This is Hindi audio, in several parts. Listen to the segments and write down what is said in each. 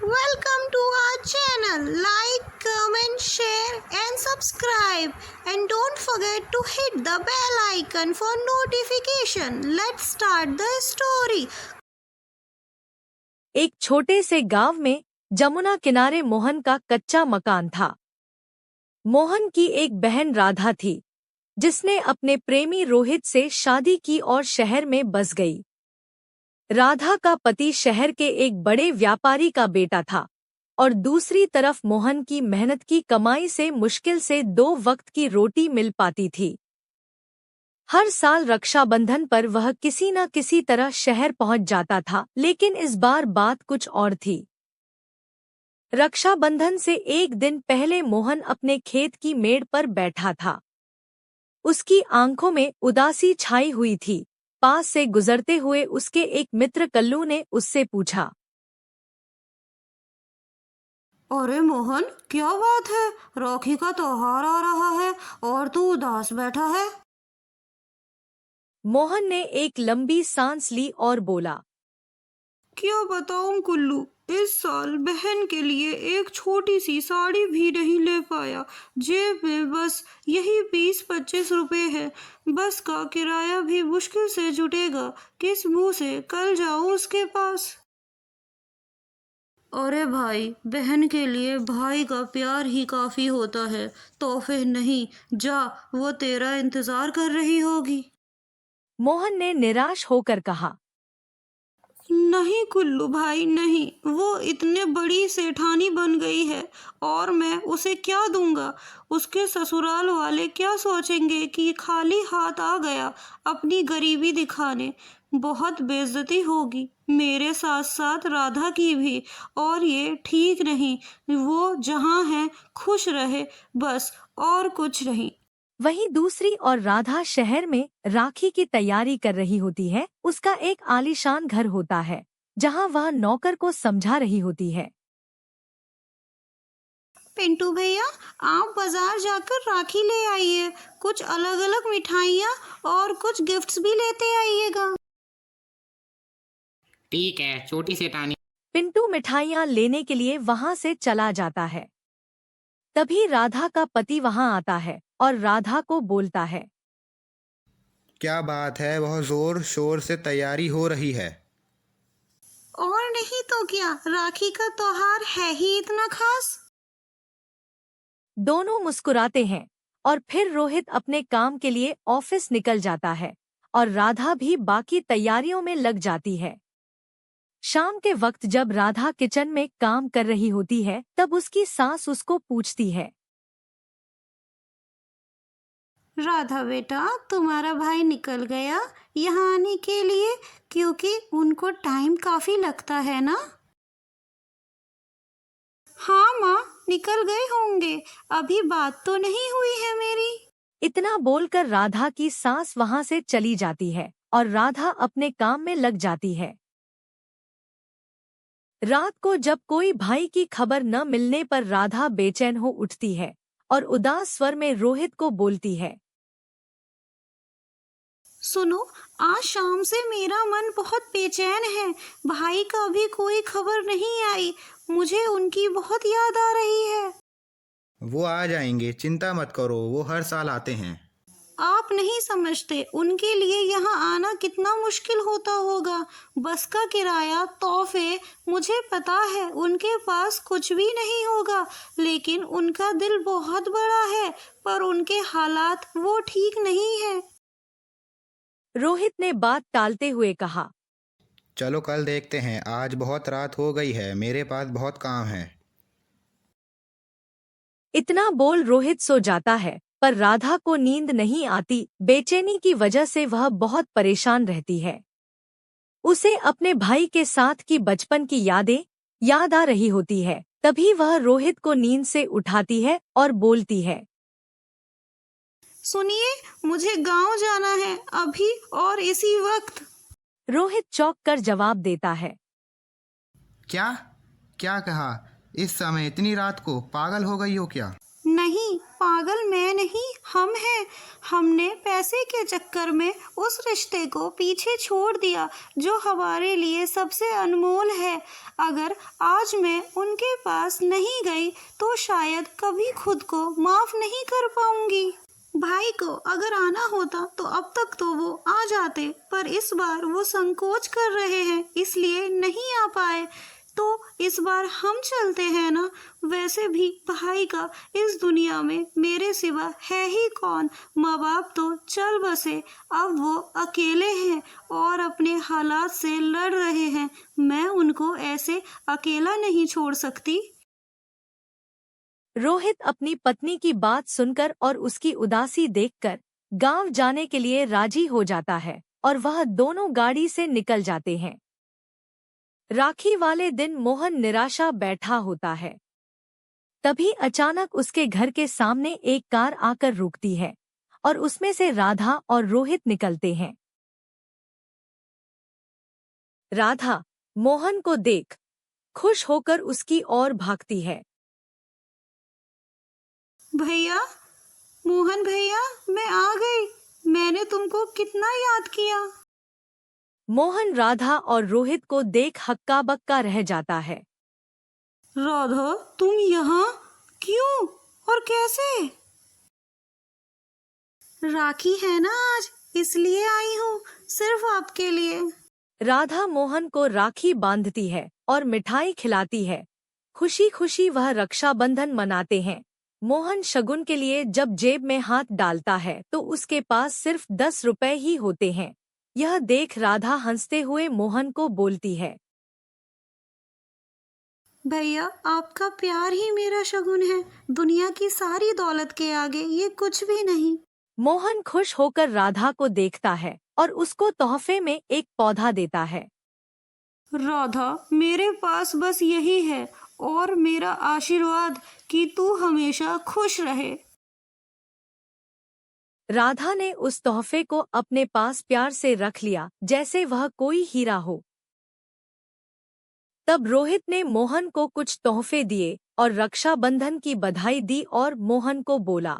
Welcome to our channel. Like, comment, share and subscribe. And don't forget to hit the bell icon for notification. Let's start the story. एक छोटे से गांव में जमुना किनारे मोहन का कच्चा मकान था। मोहन की एक बहन राधा थी, जिसने अपने प्रेमी रोहित से शादी की और शहर में बस गई। राधा का पति शहर के एक बड़े व्यापारी का बेटा था और दूसरी तरफ मोहन की मेहनत की कमाई से मुश्किल से 2 वक्त की रोटी मिल पाती थी। हर साल रक्षाबंधन पर वह किसी न किसी तरह शहर पहुंच जाता था, लेकिन इस बार बात कुछ और थी। रक्षाबंधन से एक दिन पहले मोहन अपने खेत की मेड़ पर बैठा था। उसकी आंखों में उदासी छाई हुई थी। पास से गुजरते हुए उसके एक मित्र कल्लू ने उससे पूछा, अरे मोहन, क्या बात है? राखी का त्योहार आ रहा है और तू उदास बैठा है। मोहन ने एक लंबी सांस ली और बोला, क्या बताऊं कुल्लू, इस साल बहन के लिए एक छोटी सी साड़ी भी नहीं ले पाया। जेब में बस यही 20-25 रुपए है। बस का किराया भी मुश्किल से जुटेगा। किस मुंह से कल जाऊं उसके पास। अरे भाई, बहन के लिए भाई का प्यार ही काफी होता है। तोहफे नहीं, जा, वो तेरा इंतजार कर रही होगी। मोहन ने निराश होकर कहा, नहीं कुल्लू भाई, नहीं। वो इतने बड़ी सेठानी बन गई है और मैं उसे क्या दूंगा। उसके ससुराल वाले क्या सोचेंगे कि खाली हाथ आ गया अपनी गरीबी दिखाने। बहुत बेइज्जती होगी मेरे साथ साथ राधा की भी, और ये ठीक नहीं। वो जहाँ है खुश रहे, बस, और कुछ नहीं। वहीं दूसरी और राधा शहर में राखी की तैयारी कर रही होती है। उसका एक आलीशान घर होता है, जहां वह नौकर को समझा रही होती है। पिंटू भैया, आप बाजार जाकर राखी ले आइए। कुछ अलग अलग मिठाइयाँ और कुछ गिफ्ट्स भी लेते आइएगा। ठीक है छोटी सेठानी। पिंटू मिठाइयाँ लेने के लिए वहां से चला जाता है। तभी राधा का पति वहां आता है और राधा को बोलता है, क्या बात है, बहुत जोर शोर से तैयारी हो रही है। और नहीं तो क्या, राखी का त्योहार है ही इतना खास। दोनों मुस्कुराते हैं और फिर रोहित अपने काम के लिए ऑफिस निकल जाता है और राधा भी बाकी तैयारियों में लग जाती है। शाम के वक्त जब राधा किचन में काम कर रही होती है, तब उसकी सास उसको पूछती है, राधा बेटा, तुम्हारा भाई निकल गया यहाँ आने के लिए, क्योंकि उनको टाइम काफी लगता है ना। हाँ माँ, निकल गए होंगे। अभी बात तो नहीं हुई है मेरी। इतना बोलकर राधा की सास वहां से चली जाती है और राधा अपने काम में लग जाती है। रात को जब कोई भाई की खबर न मिलने पर राधा बेचैन हो उठती है और उदास स्वर में रोहित को बोलती है, सुनो, आज शाम से मेरा मन बहुत बेचैन है। भाई का भी कोई खबर नहीं आई। मुझे उनकी बहुत याद आ रही है। वो आ जाएंगे, चिंता मत करो, वो हर साल आते हैं। आप नहीं समझते, उनके लिए यहाँ आना कितना मुश्किल होता होगा। बस का किराया, तोहफे, मुझे पता है उनके पास कुछ भी नहीं होगा, लेकिन उनका दिल बहुत बड़ा है। पर उनके हालात वो ठीक नहीं है। रोहित ने बात टालते हुए कहा, चलो कल देखते हैं, आज बहुत रात हो गई है, मेरे पास बहुत काम है। इतना बोल रोहित सो जाता है, पर राधा को नींद नहीं आती। बेचैनी की वजह से वह बहुत परेशान रहती है। उसे अपने भाई के साथ की बचपन की यादें याद आ रही होती है। तभी वह रोहित को नींद से उठाती है और बोलती है, सुनिए, मुझे गांव जाना है अभी और इसी वक्त। रोहित चौंक कर जवाब देता है, क्या क्या कहा? इस समय, इतनी रात को? पागल हो गई हो क्या? नहीं, पागल मैं नहीं, हम हैं। हमने पैसे के चक्कर में उस रिश्ते को पीछे छोड़ दिया जो हमारे लिए सबसे अनमोल है। अगर आज मैं उनके पास नहीं गई तो शायद कभी खुद को माफ नहीं कर पाऊंगी। भाई को अगर आना होता तो अब तक तो वो आ जाते, पर इस बार वो संकोच कर रहे हैं इसलिए नहीं आ पाए। तो इस बार हम चलते हैं ना। वैसे भी भाई का इस दुनिया में मेरे सिवा है ही कौन। माँ बाप तो चल बसे, अब वो अकेले हैं और अपने हालात से लड़ रहे हैं। मैं उनको ऐसे अकेला नहीं छोड़ सकती। रोहित अपनी पत्नी की बात सुनकर और उसकी उदासी देखकर गांव जाने के लिए राजी हो जाता है और वह दोनों गाड़ी से निकल जाते हैं। राखी वाले दिन मोहन निराशा बैठा होता है। तभी अचानक उसके घर के सामने एक कार आकर रुकती है और उसमें से राधा और रोहित निकलते हैं। राधा मोहन को देख खुश होकर उसकी ओर भागती है। भैया, मोहन भैया, मैं आ गई। मैंने तुमको कितना याद किया। मोहन राधा और रोहित को देख हक्का बक्का रह जाता है। राधा, तुम यहाँ क्यों और कैसे? राखी है ना आज, इसलिए आई हूँ, सिर्फ आपके लिए। राधा मोहन को राखी बांधती है और मिठाई खिलाती है। खुशी खुशी वह रक्षाबंधन मनाते हैं। मोहन शगुन के लिए जब जेब में हाथ डालता है तो उसके पास सिर्फ 10 रुपए ही होते हैं। यह देख राधा हंसते हुए मोहन को बोलती है, भैया, आपका प्यार ही मेरा शगुन है। दुनिया की सारी दौलत के आगे ये कुछ भी नहीं। मोहन खुश होकर राधा को देखता है और उसको तोहफे में एक पौधा देता है। राधा, मेरे पास बस यही है और मेरा आशीर्वाद कि तू हमेशा खुश रहे। राधा ने उस तोहफे को अपने पास प्यार से रख लिया जैसे वह कोई हीरा हो। तब रोहित ने मोहन को कुछ तोहफे दिए और रक्षाबंधन की बधाई दी और मोहन को बोला,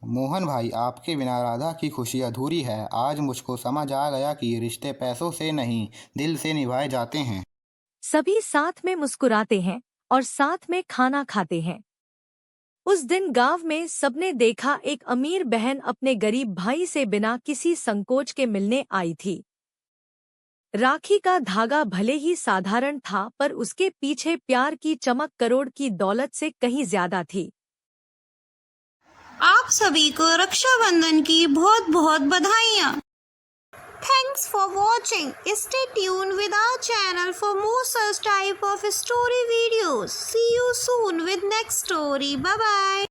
मोहन भाई, आपके बिना राधा की खुशी अधूरी है। आज मुझको समझ आ गया कि रिश्ते पैसों से नहीं, दिल से निभाए जाते हैं। सभी साथ में मुस्कुराते हैं और साथ में खाना खाते हैं। उस दिन गांव में सबने देखा एक अमीर बहन अपने गरीब भाई से बिना किसी संकोच के मिलने आई थी। राखी का धागा भले ही साधारण था पर उसके पीछे प्यार की चमक करोड़ की दौलत से कहीं ज्यादा थी। आप सभी को रक्षाबंधन की बहुत बहुत बधाइयाँ। Thanks for watching. Stay tuned with our channel for more such type of story videos. See you soon with next story. Bye bye.